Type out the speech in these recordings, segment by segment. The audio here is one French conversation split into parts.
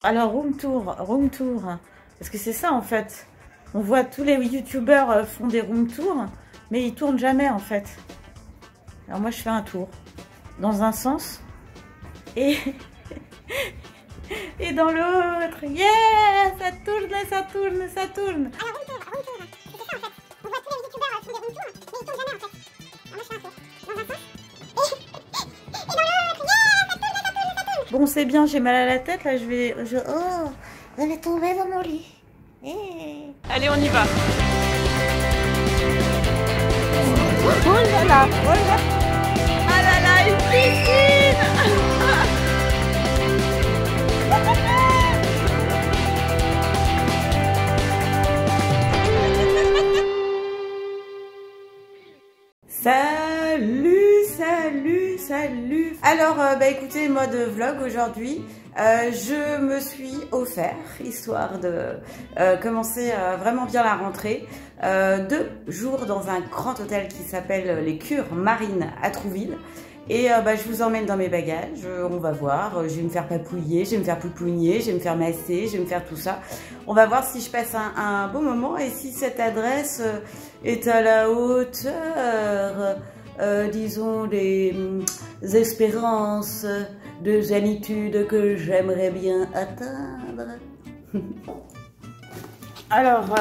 Alors room tour, parce que c'est ça en fait. On voit tous les youtubeurs font des room tours, mais ils tournent jamais en fait. Alors moi je fais un tour dans un sens et et dans l'autre. Yeah, ça tourne, ça tourne, ça tourne. Alors room tour, c'est ça en fait. On voit tous les youtubeurs font des room tours, mais ils tournent jamais en fait. Alors moi je fais un tour dans un sens et dans l'autre. Yeah, ça tourne, ça tourne, ça tourne. Bon c'est bien, j'ai mal à la tête là, oh, je vais tomber dans mon lit. Allez, on y va. Oh là là, oh là. Ah là là, une piscine. Salut, salut, salut. Alors, écoutez, mode vlog aujourd'hui. Je me suis offert, histoire de commencer vraiment bien la rentrée, 2 jours dans un grand hôtel qui s'appelle les Cures Marines à Trouville. Et je vous emmène dans mes bagages, on va voir, je vais me faire papouiller, je vais me faire poupougner, je vais me faire masser, je vais me faire tout ça. On va voir si je passe un bon moment et si cette adresse est à la hauteur, disons, des espérances de zénitude que j'aimerais bien atteindre. Alors,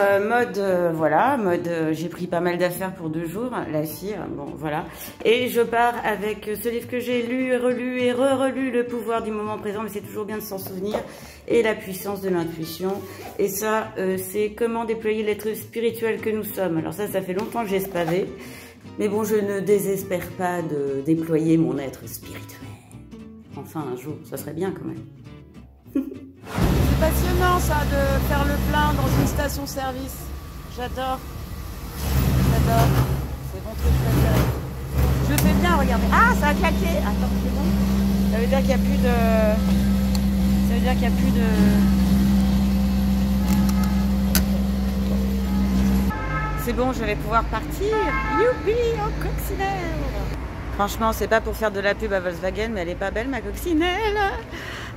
j'ai pris pas mal d'affaires pour 2 jours, la fille, bon, voilà. Et je pars avec ce livre que j'ai lu, relu et re-relu, Le pouvoir du moment présent, mais c'est toujours bien de s'en souvenir, et La puissance de l'intuition. Et ça, c'est comment déployer l'être spirituel que nous sommes. Alors ça fait longtemps que j'ai ce pavé, mais bon, je ne désespère pas de déployer mon être spirituel. Enfin, un jour, ça serait bien quand même. C'est passionnant ça de faire le plein dans une station-service. J'adore. J'adore. C'est mon truc préféré. Je le fais bien, regardez. Ah, ça a claqué. Attends, c'est bon. Ça veut dire qu'il n'y a plus de... Ça veut dire qu'il n'y a plus de... C'est bon, je vais pouvoir partir. Youpi, en coccinelle. Franchement, c'est pas pour faire de la pub à Volkswagen, mais elle est pas belle, ma coccinelle.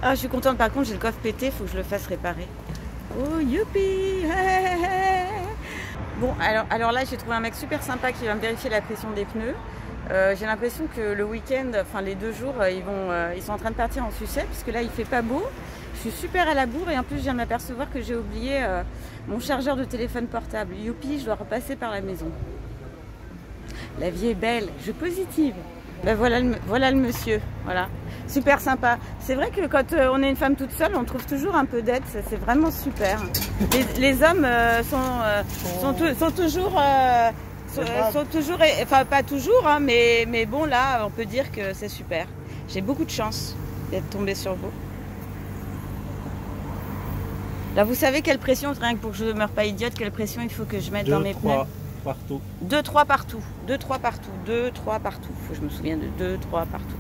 Ah, je suis contente. Par contre, j'ai le coffre pété, faut que je le fasse réparer. Oh, youpi. Bon, alors là, j'ai trouvé un mec super sympa qui va me vérifier la pression des pneus. J'ai l'impression que le week-end, enfin les 2 jours, ils sont en train de partir en sucette, puisque là, il fait pas beau. Je suis super à la bourre et en plus, je viens de m'apercevoir que j'ai oublié mon chargeur de téléphone portable. Youpi, je dois repasser par la maison. La vie est belle, je positive. Ben voilà le monsieur, voilà. Super sympa. C'est vrai que quand on est une femme toute seule, on trouve toujours un peu d'aide, c'est vraiment super. Les hommes sont toujours, enfin pas toujours, hein, mais bon là, on peut dire que c'est super. J'ai beaucoup de chance d'être tombée sur vous. Là, vous savez quelle pression, rien que pour que je ne demeure pas idiote, quelle pression il faut que je mette dans mes pneus? Partout. 2, 3 partout. 2, 3 partout. 2, 3 partout. Faut que je me souvienne de 2, 3 partout.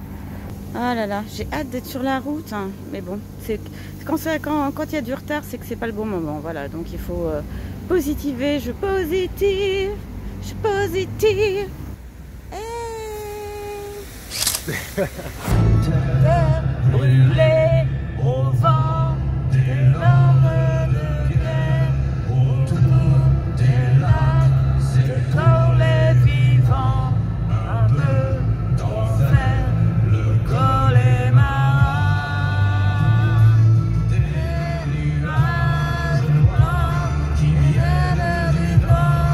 Ah là là, j'ai hâte d'être sur la route. Hein. Mais bon, quand il y a du retard, c'est que c'est pas le bon moment. Voilà, donc il faut positiver. Je positive. Je positive. Brûler au vent des larmes de guerre autour des lacs. Pour les vivants, un peu d'enfer, le col est marin. Des nuages blancs qui viennent du vent,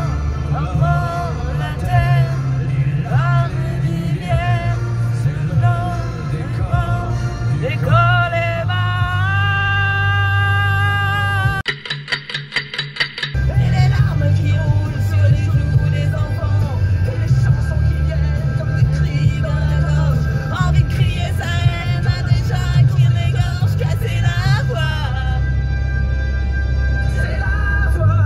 encore la terre, les larmes d'hiver, sur le des corps, des cols est marin. Et les larmes qui roulent sur les joues des enfants, et les chansons qui viennent comme des cris dans la gorge. Envie de crier sa haine à des gens qui m'égorgent, casser la voix. C'est la voix.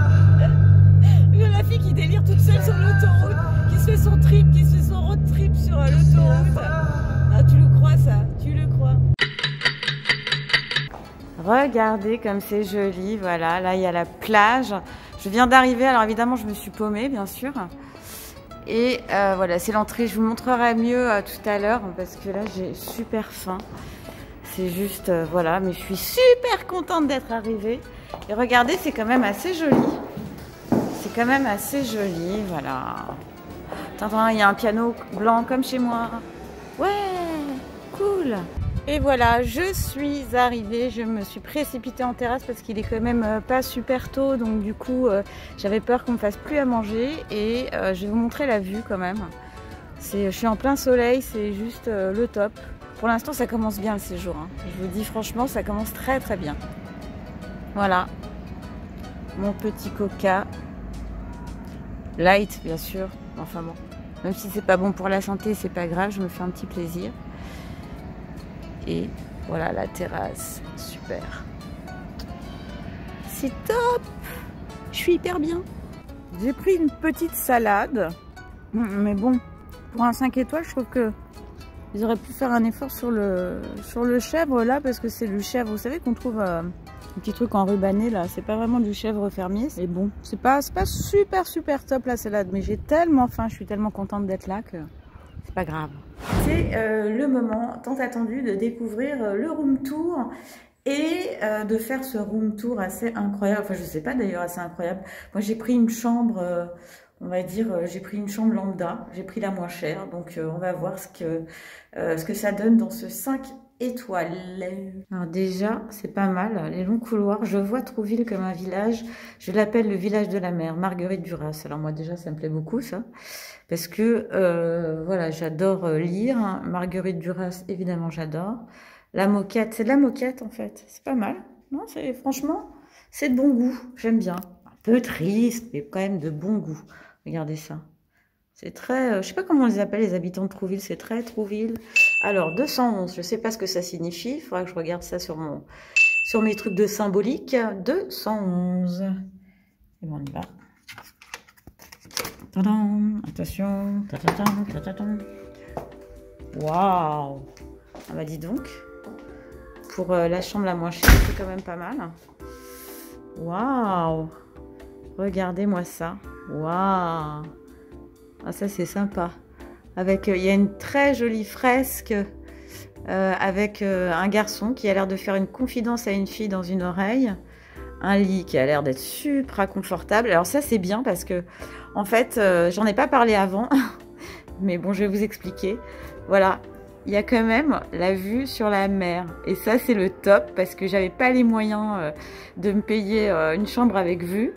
La fille qui délire toute seule sur l'autoroute, qui se fait son trip, qui se fait son road trip sur l'autoroute. Ah, tu le crois ça? Tu le crois? Regardez comme c'est joli, voilà, là il y a la plage. Je viens d'arriver, alors évidemment je me suis paumée bien sûr. Et voilà, c'est l'entrée, je vous montrerai mieux tout à l'heure parce que là j'ai super faim. C'est juste, voilà, mais je suis super contente d'être arrivée. Et regardez, c'est quand même assez joli. C'est quand même assez joli, voilà. Attends, il y a un piano blanc comme chez moi. Ouais, cool. Et voilà, je suis arrivée, je me suis précipitée en terrasse parce qu'il est quand même pas super tôt. Donc du coup, j'avais peur qu'on me fasse plus à manger. Et je vais vous montrer la vue quand même. Je suis en plein soleil, c'est juste le top. Pour l'instant, ça commence bien le séjour. Hein. Je vous dis franchement, ça commence très très bien. Voilà, mon petit coca. Light, bien sûr. Enfin bon, même si c'est pas bon pour la santé, c'est pas grave, je me fais un petit plaisir. Et voilà la terrasse, super. C'est top. Je suis hyper bien. J'ai pris une petite salade, mais bon, pour un 5 étoiles, je trouve que ils auraient pu faire un effort sur le chèvre là, parce que c'est du chèvre, vous savez qu'on trouve un petit truc en rubané là, c'est pas vraiment du chèvre fermier. Et bon, c'est pas super top la salade, mais j'ai tellement faim, je suis tellement contente d'être là que c'est pas grave. C'est le moment tant attendu de découvrir le room tour et de faire ce room tour assez incroyable. Enfin, je sais pas d'ailleurs, assez incroyable. Moi, j'ai pris une chambre, on va dire, j'ai pris une chambre lambda, j'ai pris la moins chère. Donc, on va voir ce que ça donne dans ce 5 étoiles. Alors déjà, c'est pas mal, les longs couloirs. Je vois Trouville comme un village. Je l'appelle le village de la mer, Marguerite Duras. Alors moi déjà, ça me plaît beaucoup ça. Parce que, voilà, j'adore lire. Hein. Marguerite Duras, évidemment, j'adore. La moquette, c'est de la moquette, en fait. C'est pas mal. Non, franchement, c'est de bon goût. J'aime bien. Un peu triste, mais quand même de bon goût. Regardez ça. C'est très... je sais pas comment on les appelle, les habitants de Trouville. C'est très Trouville. Alors, 211, je sais pas ce que ça signifie. Il faudra que je regarde ça sur mes trucs de symbolique. 211. Et bon, on y va. Tadam, attention. Waouh. Ah bah dis donc. Pour la chambre la moins chère, c'est quand même pas mal. Waouh. Regardez-moi ça. Waouh. Ah ça c'est sympa. Avec, il y a une très jolie fresque avec un garçon qui a l'air de faire une confidence à une fille dans une oreille. Un lit qui a l'air d'être super confortable. Alors ça c'est bien parce que en fait j'en ai pas parlé avant, mais bon je vais vous expliquer. Voilà, il y a quand même la vue sur la mer et ça c'est le top parce que j'avais pas les moyens de me payer une chambre avec vue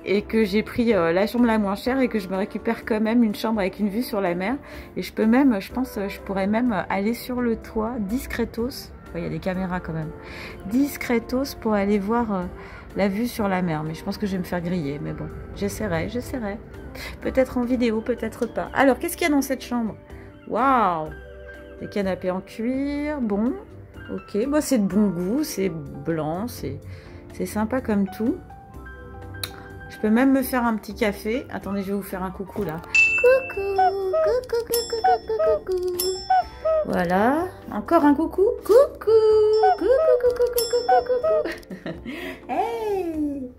et que j'ai pris la chambre la moins chère et que je me récupère quand même une chambre avec une vue sur la mer et je peux même, je pense, je pourrais même aller sur le toit discretos. Il y a des caméras quand même. Discretos pour aller voir la vue sur la mer. Mais je pense que je vais me faire griller. Mais bon, j'essaierai. Peut-être en vidéo, peut-être pas. Alors, qu'est-ce qu'il y a dans cette chambre? Waouh! Des canapés en cuir. Bon, ok. Bon, c'est de bon goût. C'est blanc. C'est sympa comme tout. Je peux même me faire un petit café. Attendez, je vais vous faire un coucou là. Coucou. Voilà, encore un coucou. Coucou. Hey.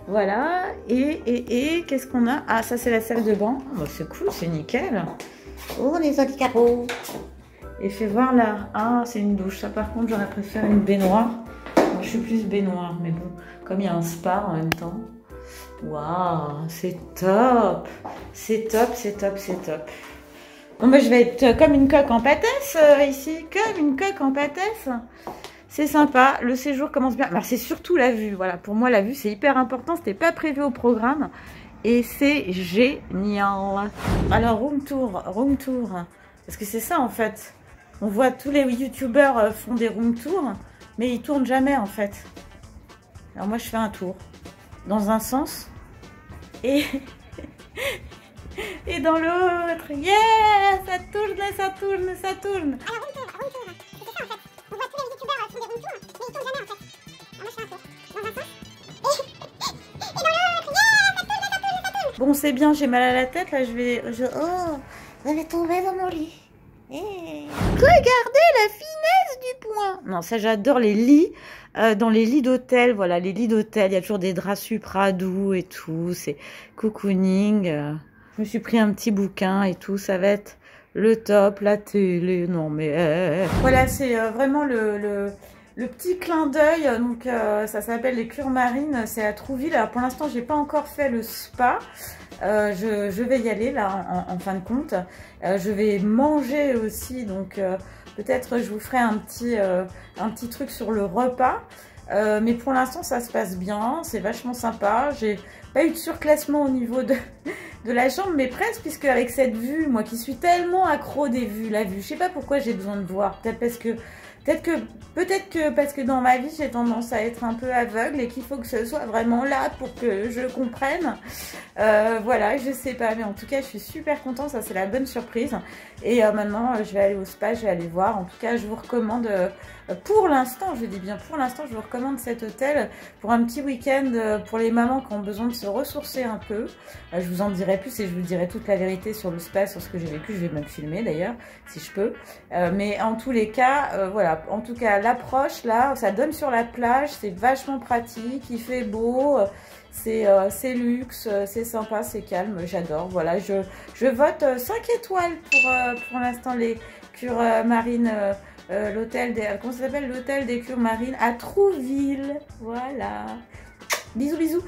Voilà, et qu'est-ce qu'on a? Ah, ça c'est la salle de bain. Oh, c'est cool, c'est nickel. Oh, les jolis carreaux. Et fais voir là. Ah, c'est une douche. Ça par contre, j'aurais préféré une baignoire. Moi, je suis plus baignoire, mais bon, comme il y a un spa en même temps. Waouh, c'est top. C'est top. Bon, bah, je vais être comme une coque en pâtesse ici, comme une coque en pâtesse. C'est sympa, le séjour commence bien. Alors, c'est surtout la vue, voilà. Pour moi, la vue, c'est hyper important. C'était pas prévu au programme et c'est génial. Alors, room tour. Parce que c'est ça, en fait. On voit tous les youtubeurs font des room tours, mais ils tournent jamais, en fait. Alors, moi, je fais un tour dans un sens et... et dans l'autre. Yeah, ça tourne. Alors, room tour. C'est ça, en fait. On voit tous les youtubeurs font des room tours, mais ils tournent jamais, en fait. Alors, moi, je fais un tour dans un sens et dans l'autre. Yeah, ça tourne. Bon, c'est bien, j'ai mal à la tête, là, oh, je vais tomber dans mon lit. Regardez la finesse du point. Non, ça, j'adore les lits. Dans les lits d'hôtel, voilà, les lits d'hôtel, il y a toujours des draps super doux et tout, c'est cocooning. Je me suis pris un petit bouquin et tout, ça va être le top, la télé, non mais... Voilà, c'est vraiment le petit clin d'œil. Donc ça s'appelle les Cures Marines, c'est à Trouville. Alors pour l'instant, j'ai pas encore fait le spa. Je vais y aller là en fin de compte. Je vais manger aussi, donc peut-être je vous ferai un petit truc sur le repas. Mais pour l'instant ça se passe bien, c'est vachement sympa. J'ai pas eu de surclassement au niveau de la chambre, mais presque, puisque avec cette vue, moi qui suis tellement accro des vues, la vue, je sais pas pourquoi j'ai besoin de voir. Peut-être que parce que dans ma vie j'ai tendance à être un peu aveugle et qu'il faut que ce soit vraiment là pour que je comprenne. Voilà, je sais pas, mais en tout cas je suis super contente, ça c'est la bonne surprise. Et maintenant je vais aller au spa, je vais aller voir. En tout cas je vous recommande, pour l'instant, je dis bien pour l'instant, je vous recommande cet hôtel pour un petit week-end pour les mamans qui ont besoin de se ressourcer un peu. Je vous en dirai plus et je vous dirai toute la vérité sur le spa, sur ce que j'ai vécu. Je vais même filmer d'ailleurs si je peux. Mais en tous les cas, voilà. En tout cas, l'approche là, ça donne sur la plage, c'est vachement pratique, il fait beau, c'est luxe, c'est sympa, c'est calme, j'adore. Voilà, je vote 5 étoiles pour l'instant les Cures Marines, l'hôtel des, comment ça s'appelle, l'hôtel des Cures Marines à Trouville. Voilà. Bisous bisous.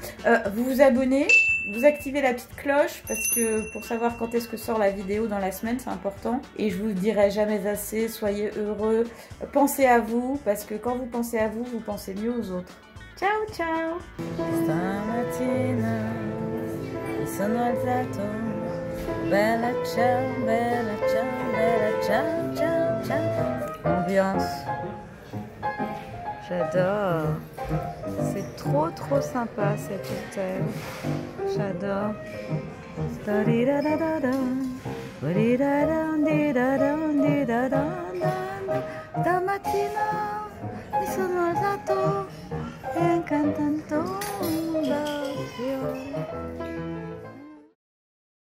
Vous vous abonnez, vous activez la petite cloche parce que pour savoir quand est-ce que sort la vidéo dans la semaine, c'est important. Et je vous dirai jamais assez, soyez heureux, pensez à vous, parce que quand vous pensez à vous, vous pensez mieux aux autres. Ciao ciao. Stamattina mi sono alzato, bella ciao, bella ciao, bella ciao, ciao, ciao. Ambiance. J'adore. C'est trop sympa cet hôtel. J'adore. Stamattina mi sono alzato e cantando